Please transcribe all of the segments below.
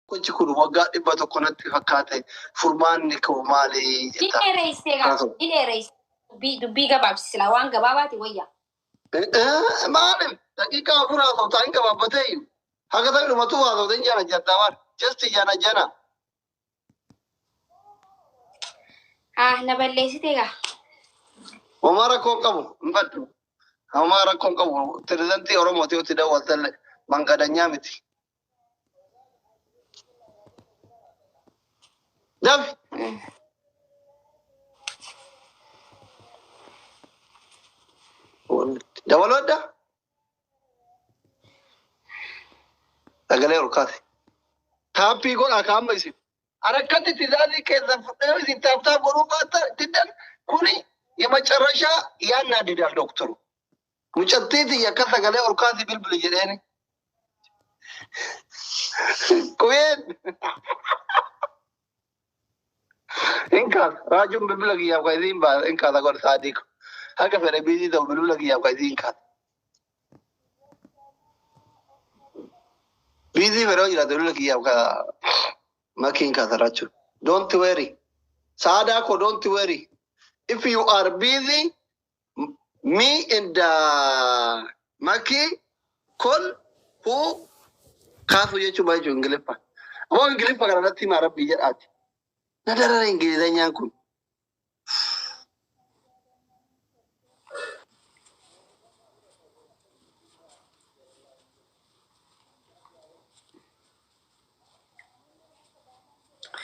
Kochi kun waggaa 100 fakkaate furmaanni koo maali jetta. Dineerees dubbii gabaabsisila waan gabaabaati wayya. Maalim daqiiqaa afuraa ta'u taa'in gabaabbatee haga ta'e dhumatu waa ta'u jana jaddawar just jana. Na balleessite gaa. Omara koo qabu mbaddu. Omara koo qabu pirezidantii Oromooti utti dawwaltalle manqadanyaa miti. Dafi. Dabalodda. Sagalee urkaati. Taappii godhaa kaamba isin. Arakkatti tizaazii keessan fudhee isin taaftaa godhuu baata diddan kuni የመጨረሻ ያናድዳል ዶክተሩ ሙጨቴት የከሰገለ ኦርካሲ ብልብል ይጀኔ ኩዌን እንካ ራጁን ብልብል ይያ ቆይዚን ባ እንካ ታቆር ሳዲቅ ሀገ ፈረ ቢዚ ተው ብልብል ይያ ቆይዚን እንካ ቢዚ ፈረ ይላ ብልብል ይያ ካ ማኪን ካተራቹ ዶንት ወሪ ሳዳ ኮ ዶንት ወሪ. If you are busy, me and Maki call who kafu yechu baju Ingilipa. Amo Ingilipa karena tim Arab bijar ati. Nadara Ingiliznya kun.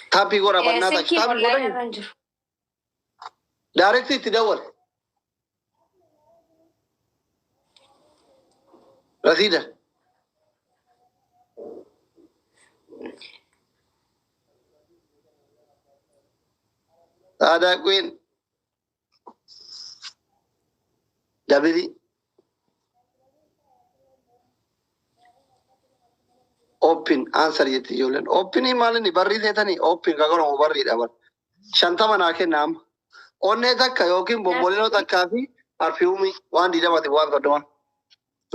Tapi gua rapat nada. Tapi gua دايركتلي تدور رصيدة هذا كوين دبلي open answer يتي جولن open ही मालूम नहीं बर्री देता नहीं open का करो बर्री दाबर शांता मना के नाम onne takka yokin bombolino takka fi perfume wan di damati wan godoma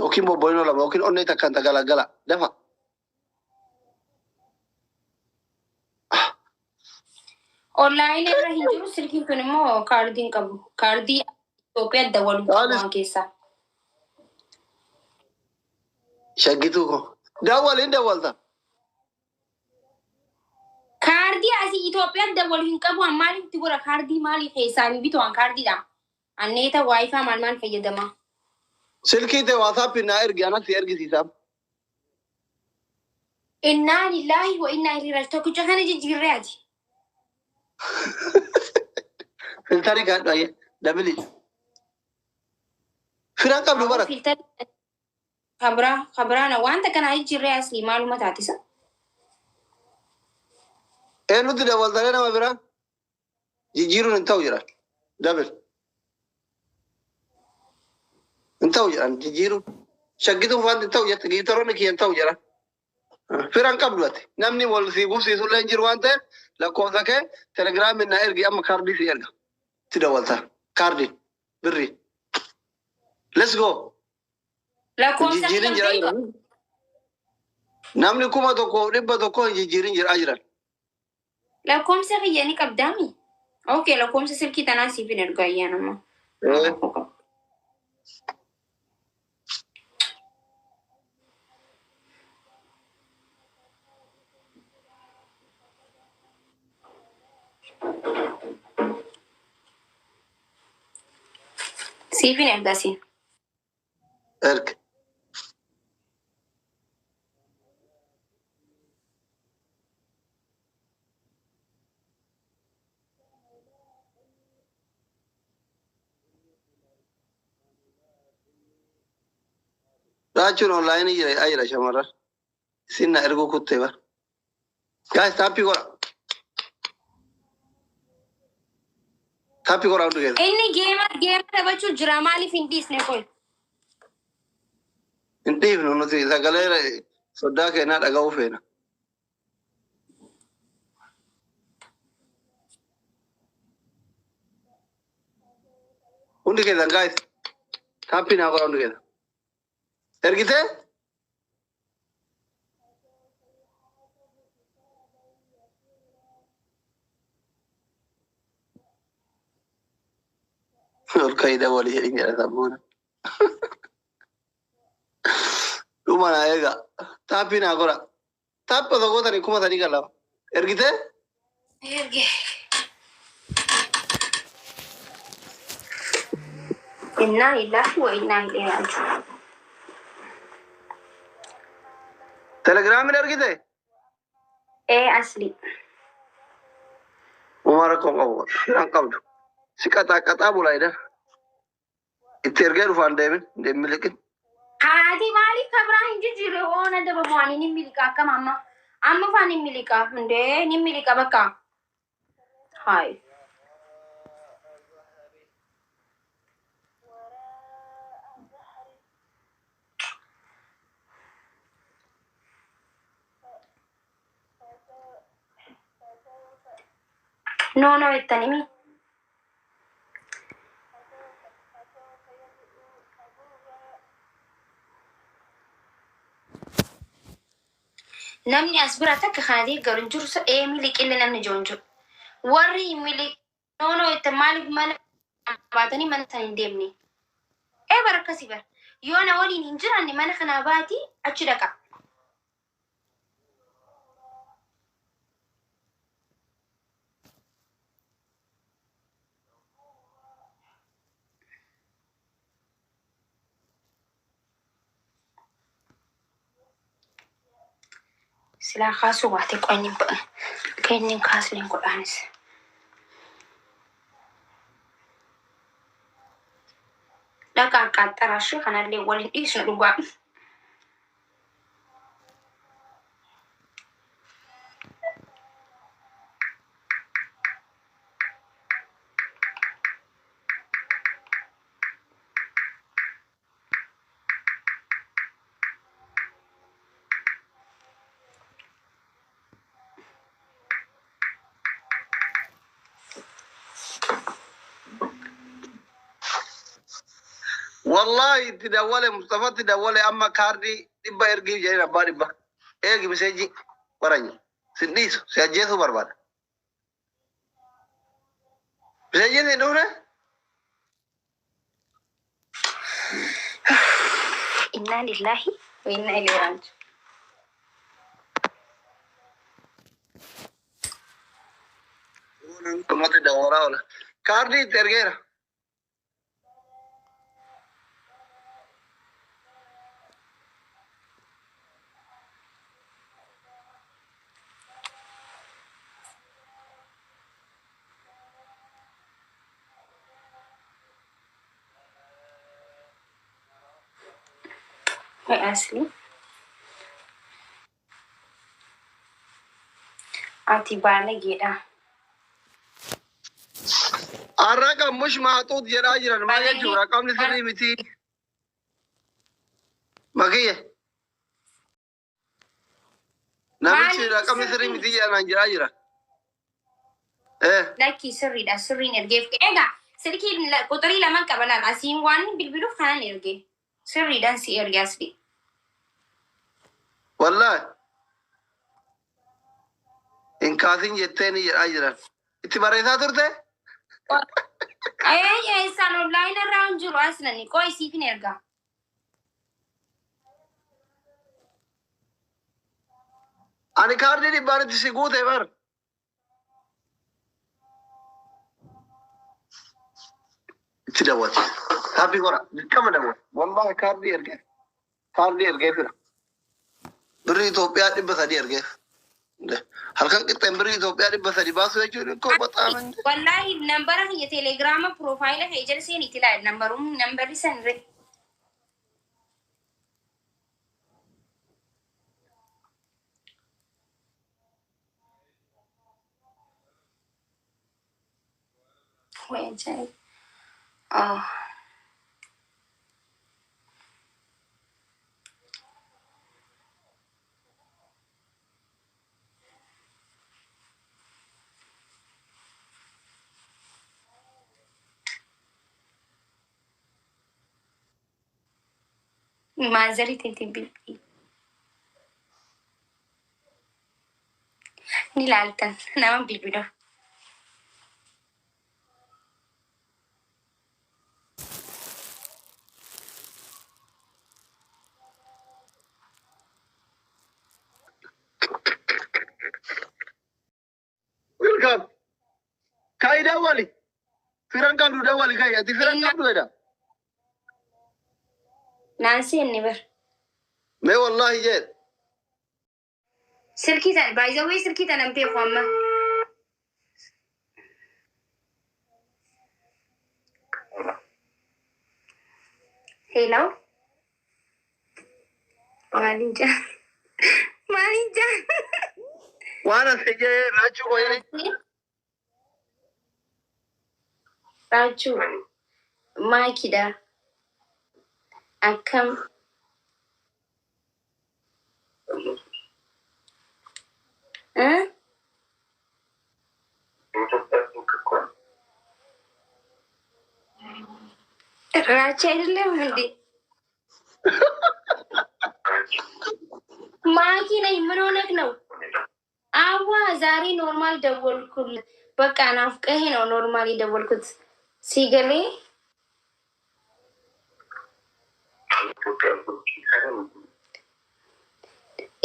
yokin bombolino la yokin onne takka tagala dafa online irra hinjiru silkin kun immo kaardin qabu kaardi Ethiopia dawalu waan keessa shagitu ko dawalta Kaardi asii Itoophiyaa dabalu hin qabu maaliif itti godha kaardii maaliif isaanii bitu waan kaardiidha. Anneeta waayifaa maal fayyadama. Silkii ta'e WhatsApp na ergi anatti ergisiisa. Innaa lillahi wa innaa ilaihi raaji'uun tokkicha kana jijjiirree ati. Filtarii gaadhu ayyee dabili. Firaan qabdu bara. Kabiraana wanta kana jijjiirree asii maaluma taatisa. nuti dawaltanii nama biraa jijjiiruun hin ta'u jedhan dabil hin ta'u jedhan jijjiiruun shaggituun waan hin ta'u jette giitaroonni kiyya hin ta'u jedhan firaan qabdu ati namni wal sii gufsiisullee hin jiru waan ta'eef lakkoofsa kee telegiraamiin na ergi amma kaardii si erga itti dawaltaa kaardii birrii let's go jijjiirin jira jiran namni 100,000 hin jijjiirin jira jiran lakkoomsa kiyyanii qabdaami. Okay, lakkoomsa silkii tanaa siif hin ergu ayyaan amma. Siif hin ergasiin. Erga. Rachun online ayira shamara. Sinna ergo kutte ba. Guys, tapi gora. Tapi gora udah gitu. Ini game tabachu drama li fintis ne koi. Inti nu sih sagale soda ke na daga ufena. Undi kita guys. Tapi na gora undi kita. Ergite? الكيدة ولي إني أتابعنا لما أنا إيجا تابينا أقولا تاب بتقول تاني كم تاني كلام إرجيته إرجع إنا لله وإنا إليه راجعون. تلغرام من إرجيته إيه أصلي وماركم أول أنا قبض سكتا كتا بولايدا إترجع رفان دم لكن عادي مالي كبران جيجي وانا دبا مواني نملكا كم أما فاني ملكا هندي نملكا بكا هاي نو التاني namni as bira takka kanatee garu hin jiru milik illee namni jiru hin jiru. Warri milik noonoo itti maaliif mana baatanii mana sana hin deemne. Bara akkasii bara. Yoo na waliin hin jiraanne mana kanaa baatii achi dhaqa. Silaa kaasuu baatee qo'anni ba'a. Kennin kaasleen godhaanis. Dhaqaa qaxxaraashee kanallee waliin dhiisnu dhugaa. والله تدولي مصطفى تدولي أما كاردي دبا إرجي جاي ربا دبا إيه بسيجي وراني سنديس سيجيسو برباد بسيجي ندوره إنا لله وإنا إليه راجعون. ما تدورا ولا كاردي ترجيرا أصلي أتي بالغيدا. الرقم مش محطوط جراجرا ما يجوا رقم لسري متي مكيه نمشي رقم لسري متي جانا جراجرا إيه لكن سري نرجع سركي قطري لما كبرنا عسين وان بالبلوف خان نرجع سري دانسي أرجع أصلي. والله إن كاثين جتني جراجرا إتباري ثاترته أي سانو لاين around جرو أصلا نيكوي سيف نرجع. أنا كاردي دي بارد سيقود هبر تدوت هابي قرا كم دمو والله كاردي أرجع فينا بري توبيا دي بس دي أرجع هل كان تمبري توبيا دي بس دي باسو يجون كو بتاعنا والله نمبر هي تليجرام بروفايل هي جلسة نتلا نمبر سنري. وين جاي؟ manzari tentibbi ni laaltan nama bilbila كاي دولي فيران قبل دولي كاي أنت فيران قبل هذا نانسي النبر ما والله جد سلكي تان بايزوي سلكي تان أمبي فما هيلو مالينجا مالينجا وانا سجى راجو وين راجو ما كده أكم ها راجع له مندي ما كنا يمنونك نو أوا زاري نورمال دبل كل بقى أنا في هنا نورمالي دبل كل سيجلي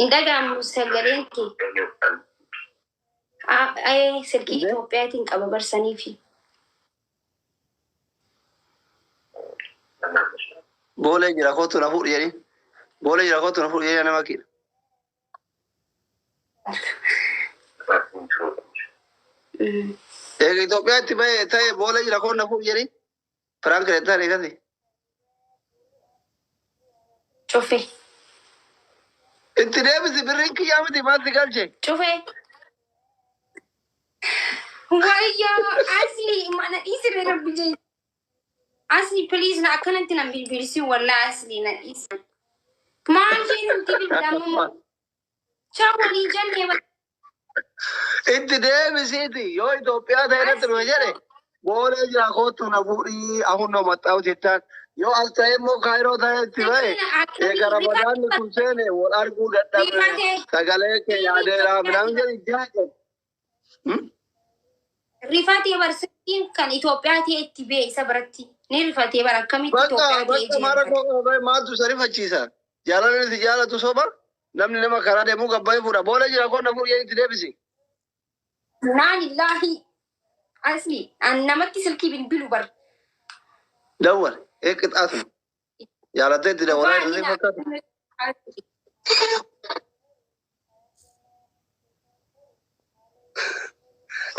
إنت قام مسجلين كي أي سلكي إثيوبيا تين أبو برساني في بوله جرا خوتو نفور يعني بوله جرا خوتو نفور يعني أنا ما كير إيه تو بيا تبى تاي بوله جرا خوتو نفور يعني فرانك رهتا رهتا دي شوفي أنت ليه بس برينك يا مدي ما تقال شيء شوفي ويا أصلي ما أنا إيش ربي جاي أصلي بليز نا كنا أنت نبي بيرسي ولا أصلي نا إيش ما أجي أنت بالدم شاوري جنبي أنت ليه بس أنت يو تو بيا ده رهتا المجال بوله جرا خوتو نفوري أهون نمط أو تيتان يو أستاذ مو خيرو ده تبى إيه كرامدان نكوسنة والأرجو ده سجله كي يادرا منام جري جاهز رفاتي برسين كان إثيوبيا تبي سبرتي نرفاتي بركمي بقى إثيوبيا مارا کو भाई माँ तू शरीफ अच्छी सा जाला ने सी जाला तू सोबर नमने ने मखरा दे मुका भाई पूरा बोले जरा को नमु ये इतने बिसी نعم الله أصلي أنا ما تسلكي بالبلو بر دور एक आसन यार ते तेरे वाला रे फकत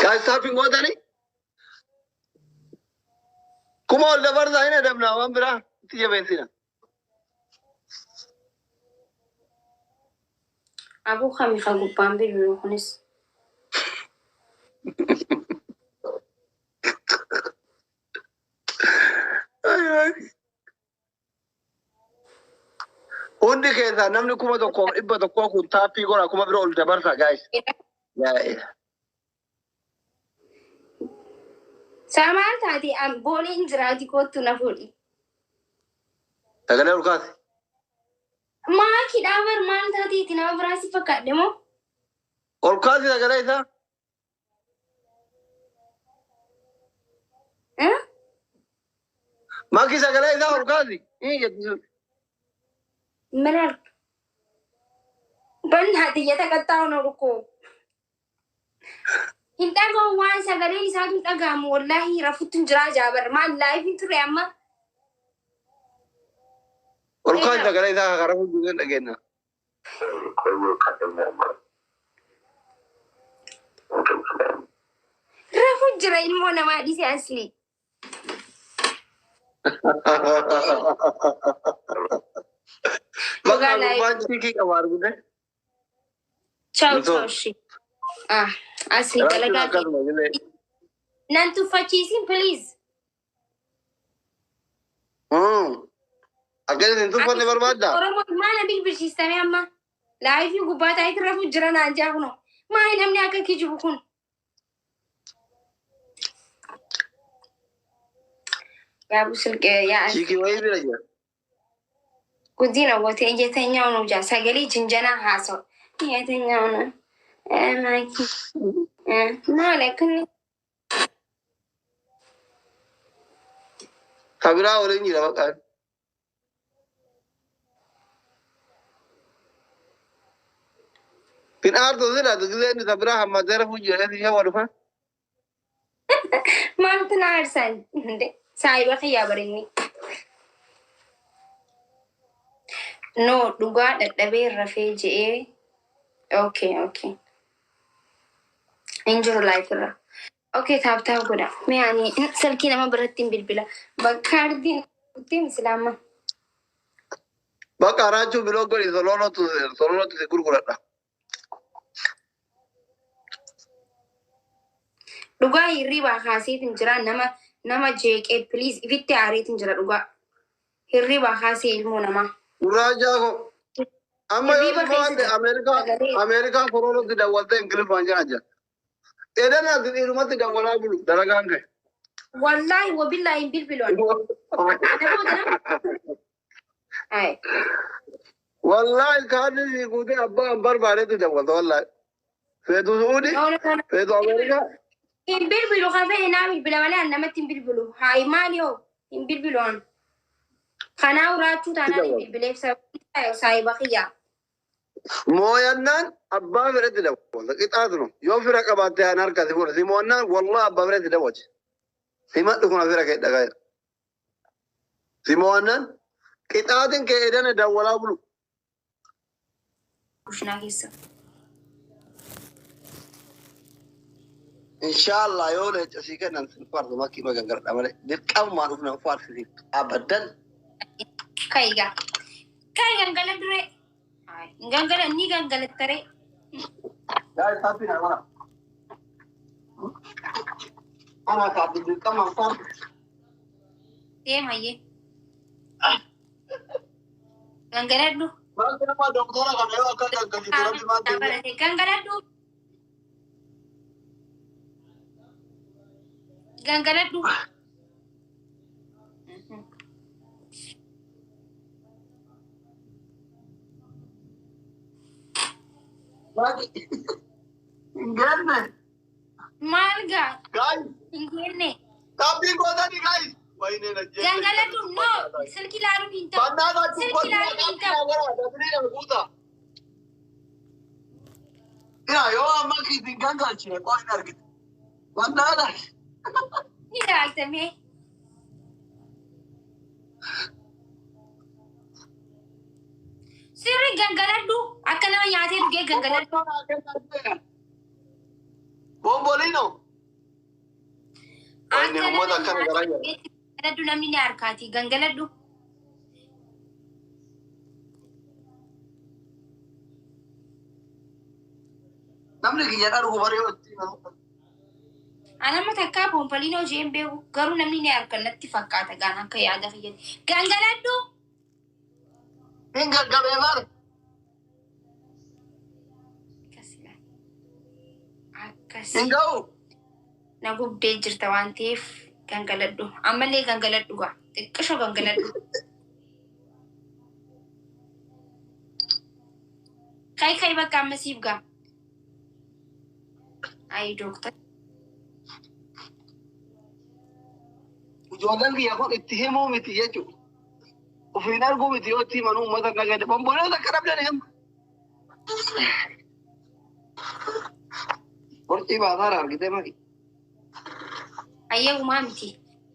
काय स्टाफिंग होता नहीं कुमार जबर जाए ना दबना हम बिरा तीजे वैसी ना أبو خامي خلقو بامبي بيروحونس उन्हीं के साथ नमने कुमार तो कौन इब्बा तो कौन कुंता पी को ना कुमार बिरा उल्टा बरसा गाइस या سامعت هذه أم بولي إنجراتي كوتو نفولي अगले उनका ما كده أمر ما أنت هذه تنا براسي فكادمو और का सी अगले ऐसा ها माँ की अगले ऐसा और का सी ये مرر بن هذه يتكتاو نوركو هنتاغو وان سغري ساتو تغام والله رفضت جرا جابر ما لايف انتري اما और का सी अगले ऐसा खराब हो गया लगे ना رفض جرا المو نما دي اصلي मगर बांची की कबार गुने تشاو تشاو شي اصلي دلغاتي نانتو فاتشيسين بليز अगले दिन तो फलने बर्बाद था और ما نبي بالسيستم اما لايف يغبات اي رفض جرا نانجاغنو ما نمني اكا كيجبكون يا ابو سلك يا شيكي وين بيرجع كودينا وتي يتنياو نو جا سغلي جنجنا حاسو يتنياو نا ماكي ما لكن خبرا اورنجي لا بقى फिर आर तो ना तो किसी ने खबरा हम मदर पूछ रहे थे क्या वाला Maaltu na aarsan? Saayiba kiyyaa barinni. No, dhugaa dadhabee rafee je'ee. Okay. Hin jiru live irra. Okay, taaptaa godha. Mee ani salkii nama biratti hin bilbila. Bakka ardiin itti mislaama. Bakka raachuu biloo godhi sololotu si gurguradha. Dhugaa hirribaa kaaseetiin jira nama jeeqee please ifitti aareetiin jira dhugaa. Hirribaa kaasee ilmoo namaa. Gurraachaa ko. Amma yoo dhufaate Ameerikaa sololotti dawwaltee Ingiliffaan jiran jira. Edan ati dhiirumatti dawwalaa bulu dalagaan kee. Wallahi wabillahi hin bilbiloon. Wallahi kaani si guutee abbaan barbaadetti dawwalta wallahi. Feetu Suudi? Feetu Ameerikaa? Hin bilbilu kan fe'e naa bilbila malee an namatti hin bilbilu. Haa maali hoo hin bilbiloon. Kanaa uraachuu taanaan hin bilbileef saayiba kiyyaa. Mooyannaan abbaa fedhetti dawwalta qixaatuma yoo fira qabaatte haan harkatti fuudha si moo'annaan wallahi abbaa fedhetti dawwalchi. Himadhu kun afira kee dhagaa'e. Si moo'annaan qixaatiin kee edana dawwalaa bulu. Kushinaa keessa. Inshallah yoo leecasii kennan sin fardu makkii magangaradha malee dirqamumaan dhufna faarsisiif abadan. Kaiga gangala dure. Gangala ni gangala tare. Yaa tapi na mana. Ana ka dirqamumaan fardu. Maye. Gangala du. Nama doktora kan yoo akka gangali turan maatti. Gangala du. Gangala du. Ingenne. Malga. Guys. Ingenne. Tapi kota ni guys. Wahine na je. Gangala du no. Silki laru binta. Banda na tu Silki laru binta. Dabri na kuta. Ya yo amma ki dinganga chire ko ina argit. Banda na. Ni daaltame. Sirri gangaladhu akka nama nyaatee dhugee gangaladhu. Bombolino. Akka nama gangaladhu namni ni harkaati gangaladhu. Namni kiyya dharu baree Anamma takkaa pompolino jeen beeku garuu namni ni harka natti fakkaata gaan akka yaada fayyade. Gangaladhu. Hinga gabeebar. Akkasi. Hingau. Na gubdee jirta waan ta'eef gangaladhu. Ammallee gangaladhu gaa. Xiqqisho gangaladhu. Kai bakka ammasiif gaa. Ayi dooktar. Ijoolleen biyya kun itti himuu miti jechuudha. Ofiin arguu miti yoo itti himan uummata nagade. Bomboleessa akka dhabdan hima. Qorcii baasaara argitee mali. Ayyagumaa miti.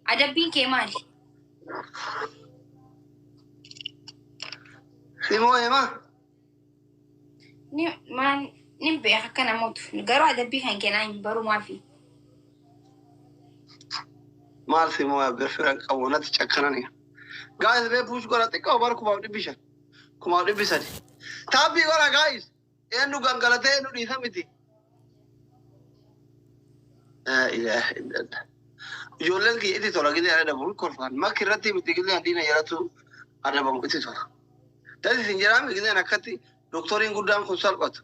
Adabbiin kee maali? Simoo himaa? Nin beeka akka namoota. Garuu adabbii kan kennaa hin barumaafi. Maal simoo yaabbe firan qabu natti cakkanani. Gaayis bee puush godha xiqqoo bara 1500. 1300. Taabbii godha gaayis. Eenyu gangalatee eenyu dhiisa miti. Ilaaha illallah. Ijoolleen kiyya itti tola gidee adabamu kolfaan. Makki irratti miti gidee adiina jedhatu adabamu itti tola. Dati isin jedhame gideen akkatti doktoriin guddaan kun salphatu.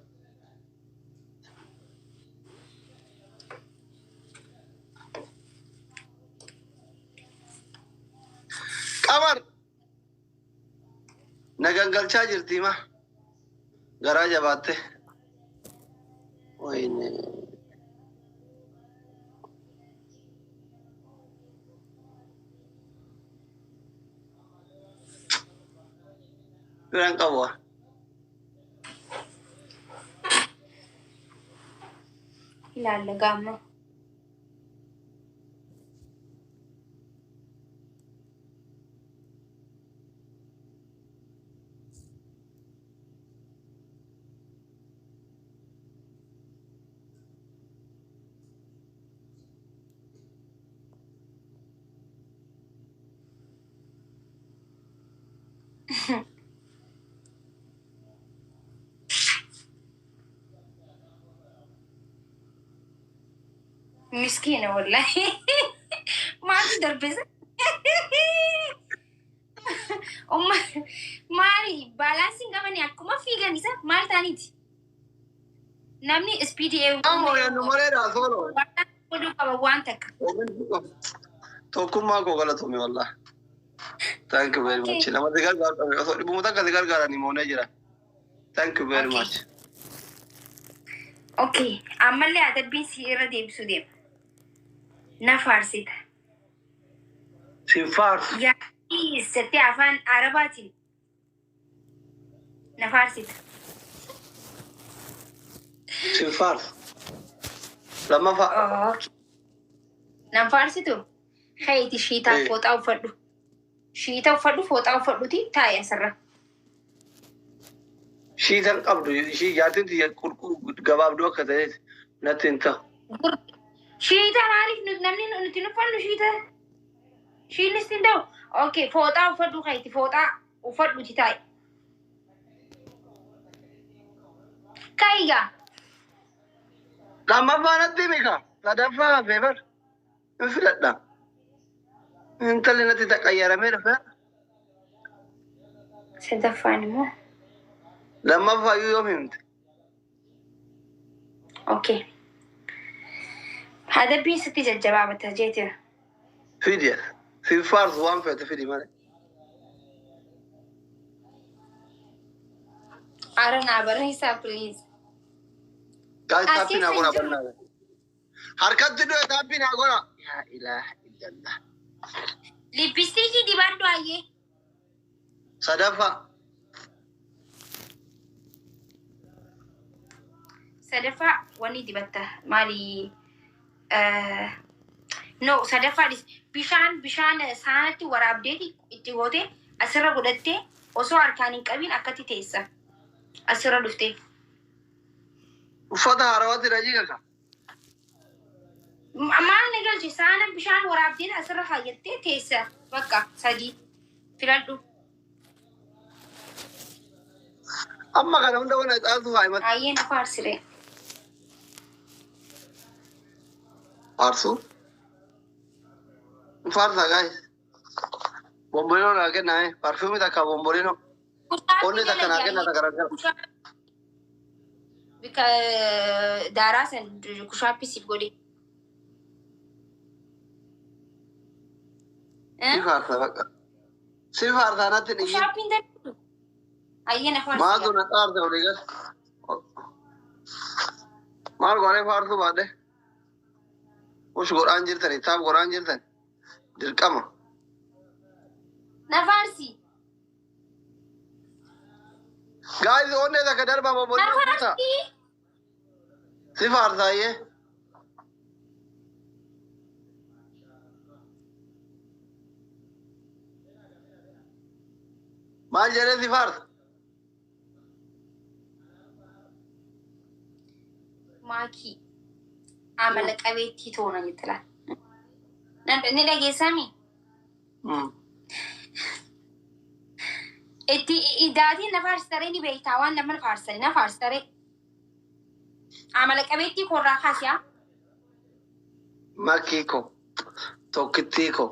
Qamar. Nagangalchaa jirti ma. Garaa jabaatte. Wayne. Firan qabu. Ilaalla gaamma. مسكينة والله. ما تدربز. أم ماري بالانسين كمان يكما في جنسة مال تانيتي نامني SPDA أمو يا نمرة راسولو ودو كبوانتك. توكم ما كوكلا تومي والله. Thank you very much. Nama dengar gar, sorry, ibu muda dengar gar ni mau aja. Thank you very much. Okay, amalnya ada bisira dem sudem. Nafarsit. Sinfar. Ya, setiap afan Arabatin. Nafarsit. Sinfar. Lama fa. Okay. Nafarsitu. Hai ti shita foto au fadu. Shita fadu foto au fadu ti taya sarra. Shi tan qabdu shi yaatin ti kurku gabaabdu akka ta'e natti hin ta'u. Shita maaliif namni nuti nufannu shita. Shiinis hin ta'u. Okay, foto uffadhu kayti foto uffadhu ti taa'e. Kaiga. Lammaffaa natti himi kaa sadaffaa hafeefar hin fudhadha. Intalli natti taqayyaramee dhufe. Sadaffaan immoo. Lammaffaa iyyuu yoom himte? Okay. Adabbiin sitti jajjabaabata jeetira. Fidiya. Sinfaarsu waan feete fidi malee. Aranaa barreessaa please. Guys, tapping agora banana. Harkatti do tapping agora. Ya ilaha illallah. Lipstick dibaddu ayye. Sadafa. Sadafa wani dibatta mali no sadafa bishaan saanatti waraabdeeti itti goote asirra godhattee osoo harkaan hin qabin akkatti teessa asirra dhuftee. Uffata haarawatti rajii kaka. Maal na galche saana bishaan waraabdeen asirra kaayyattee teessa bakka sadii filadhu. Amma kana hunda wana xaasu faayimat. Ayyee na faarsire. Faarsu. Faarsa guys. Bombolino na kenna parfumi takka bombolino. Onni takka na kenna takka rakka. Bika daarasan kushaapisiif godhe. Si faarsa bakka. Si faarsa natti dhiyyi. Kushaappiin dadhabu. Ayyee na faarsire. Maatu na xaarsa olii gas. Maal goonee faarsu baadhe. Ush godhaan jirtani taaf godhaan jirtan. Dirqama. Na faarsi. Guys, onne takka darba bombolino kuta. Si faarsa ayyee. Maal jedhee si faarsa? Maakii amala qabeettii toona jettila. Ni dhageessami? Itti idaatiin na faarsitare ni beektaa waan nama faarsani na faarsitare. Amala qabeettii koorraa kaasiyaa. Makkii ko, tokkittii ko,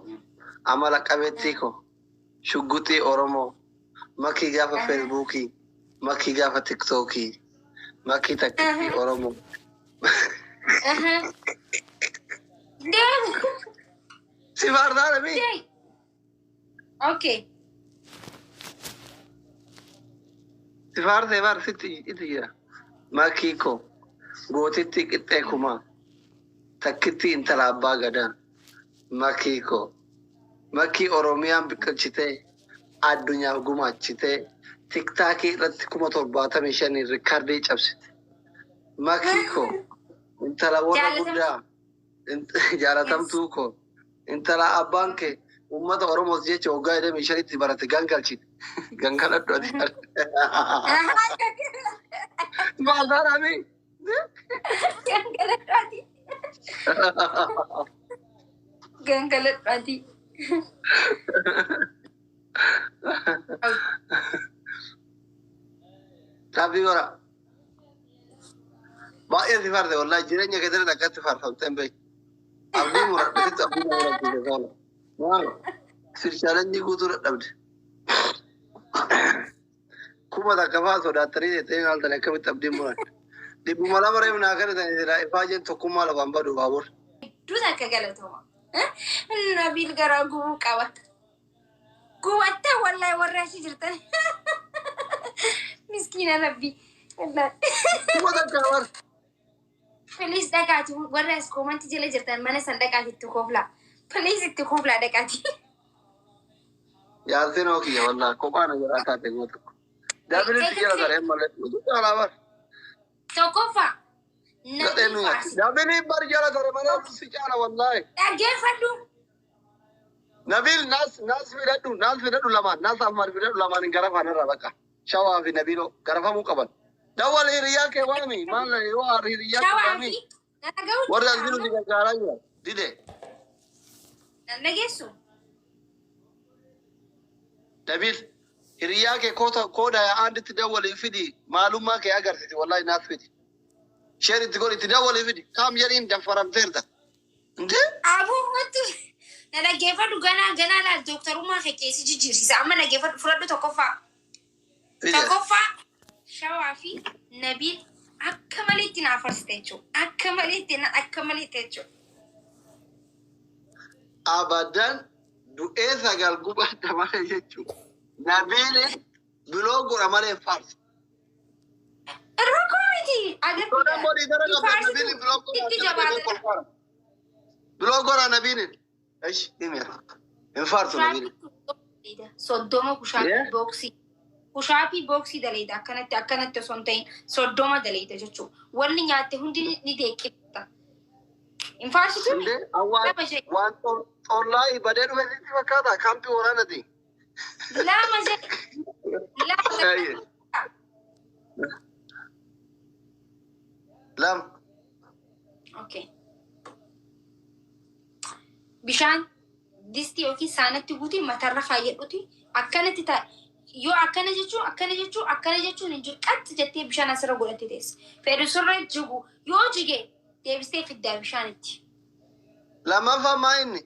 amala qabeettii ko, shugguxii Oromoo, makkii gaafa feesbuukii, makkii gaafa tiktookii, makkii takkittii Oromoo. Si faarsaadha mi? Okay. Si faarsee faarsitti itti jira. Makkii ko, gootitti qixxee kumaa, takkitti intala abbaa gadaa. Makkii ko, makkii Oromiyaan biqilchitee addunyaaf gumaachitee tiktaakii irratti 75,000 riikaardii cabsite. Makkii ko, intala warra guddaa jaalatamtuu ko, intala abbaan kee ummata Oromoos jecha waggaa 25 barate gangalchite. Gangaladhu ati. Maal taanaa mi? Gangaladhaati. Gangaladhaati. Tapi ora. Baay'ee si faarse wallahi jireenya keessatti akkatti faarfamteen beeku. abdii muradhatitti abdii muradhatitti gaala. Maal? Sirchaalenjii guutuu dadhabde. Kuma takka fa'aa sodaattanii jettee maaltan akkamitti abdii muradhe. Dhibbuma lama reef naa kadhatanii jira ifaa jeen tokkummaa lafaan badu baabur. Duuta akka galatoma. Nabil garaa gubuu qaba. Gubatta wallahi warra achi jirtan. Miskiina rabbi. Kuma takka war. Please dhaqaati warra as koomanti jala jirtan mana san dhaqaati itti kooflaa. Please itti kooflaa dhaqaati. Yaaseen ookiyya wallaa kophaa na jiraa taate goota. Daabilitti jala gareen malee utuu caalaa bar. Tokkoffaa. Nabil bar jala gare malee si caala wallaahi. Dhaggeeffadhu. Nabil naas fidadhu lamaan naas Ammar fidadhu lamaan gara faanarraa baqa. Shawaa fi Nabiloo garafamuu qaban. Dawwal hiriyaa kee waami maal yoo hiriyaa kee waami. Warra as jiru si gargaaraa jira. Dide. Nageessu. Nabil hiriyaa kee kooda aanditti dawwalii fidi maalummaa kee agarsiisi wallahi naas fidi. Sheen itti godhi itti dawwalii fidi kaam jedhiin danfaramteerta. Nde? Abuurratti. Na dhaggeeffadhu ganaa laal dooktarummaa kee keessi jijjiirsiisa. Amma dhaggeeffadhu fudhadhu tokkoffaa. Tokkoffaa Shawaa fi Nabil akka malee itti naafarsite jechuudha. Akka malee jechuudha. Abadan du'ee sagal gubadda malee jechuudha. Nabil biloo godha malee faarsa. Rakkoo miti. Biloo godha Nabil. Eish himera. Hin faarsu Nabil. Soddoma kushaabii booksii. Kushaabii booksii daleeda akkanatti osoo hin ta'in soddoma daleeda jechuudha. Wanni nyaatte hundi ni deeqqifta. Hin faarsitu? Waan xollaa badee dhufe sitti fakkaata kaampii waraanati. Lama jedhe. Lam. Okay. Bishaan distii yookiin saanatti guutii matarra fayyadhuti akkanatti ta'a. Yoo akkana jechuun hin jiru qatti jettee bishaan asirra godhatte teessa. Fedhu sirra jigu yoo jige deebistee fiddaa bishaanitti. Lammaffaan maa inni?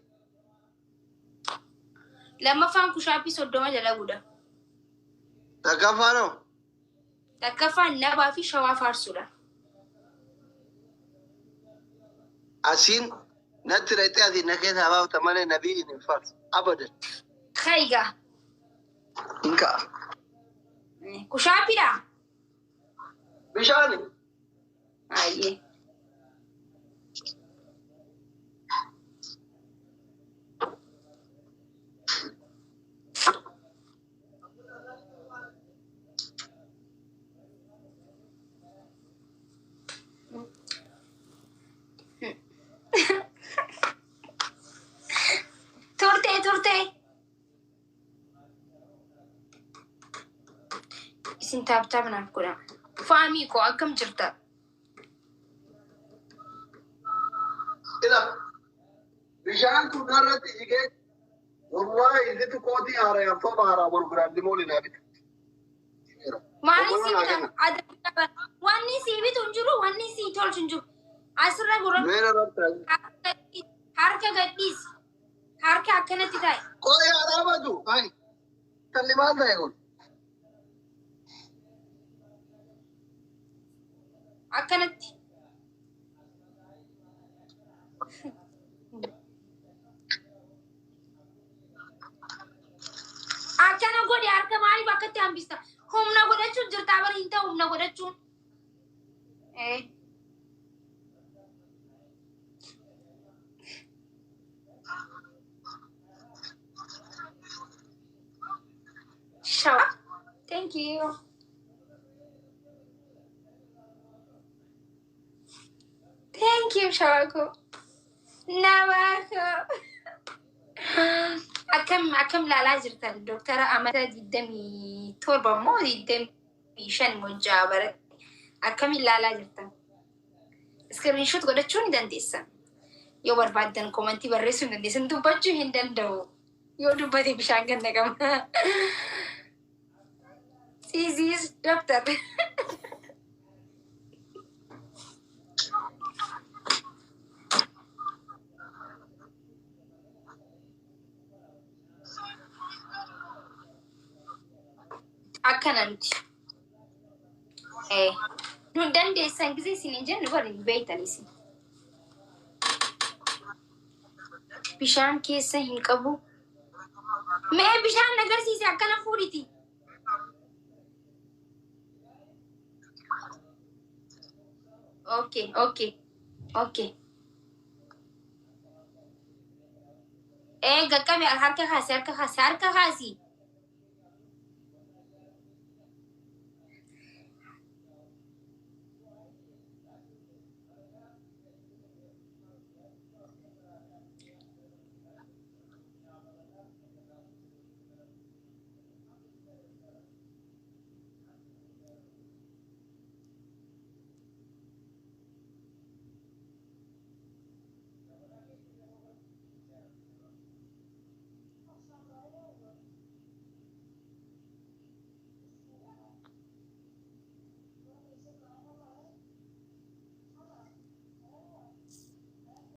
Lammaffaan kushaabii soddoma jala guda. Takkaffaan hoo? Takkaffaan nabaa fi shawaa faarsuudha. Asiin natti reexee asiin na keessa baafta malee Nabil hin faarsu. Abadan. Kaigaa. Inka. Kushaabiidha. Bishaani. Ayyee. Turte. Isin taaptaa naaf godha. Faamii koo akkam jirta? Ila bishaan kun irratti jigee wallahi isitu kootii haara yaafama haaraa gurguraan dimooli naa bitu. Maali si bitu? Wanni si bitu hin jiru, wanni si tolchu hin jiru. Asirra gurra. Harka gadhiisi. Harka akkanatti taa'e. Qorii haaraa badu. Talli maal ta'e kun? Akkanatti. Akkana godhe harka maaliif akkatti hambista? Humna godhachuun jirtaa bari hin ta'u humna godhachuun. Shower. Thank you. Thank you, Shawako. Nawako. Akkam laalaa jirtan Dooktara Amata 27 moo 25 hojjaa bara akkamiin laalaa jirtan? Iskiriinshoot godhachuu ni dandeessan. Yoo barbaaddan komantii barreessuu hin dandeessan dubbachuu hin danda'u. Yoo dubbate bishaan ganna qaba. Siisiis Dooktar. akkana nuti nu dandeessan gisee isin hin jennu bari beeytan isin bishaan keessa hin qabu mee bishaan agarsiise akkana fuudhiti okay gaqqabe harka kaasi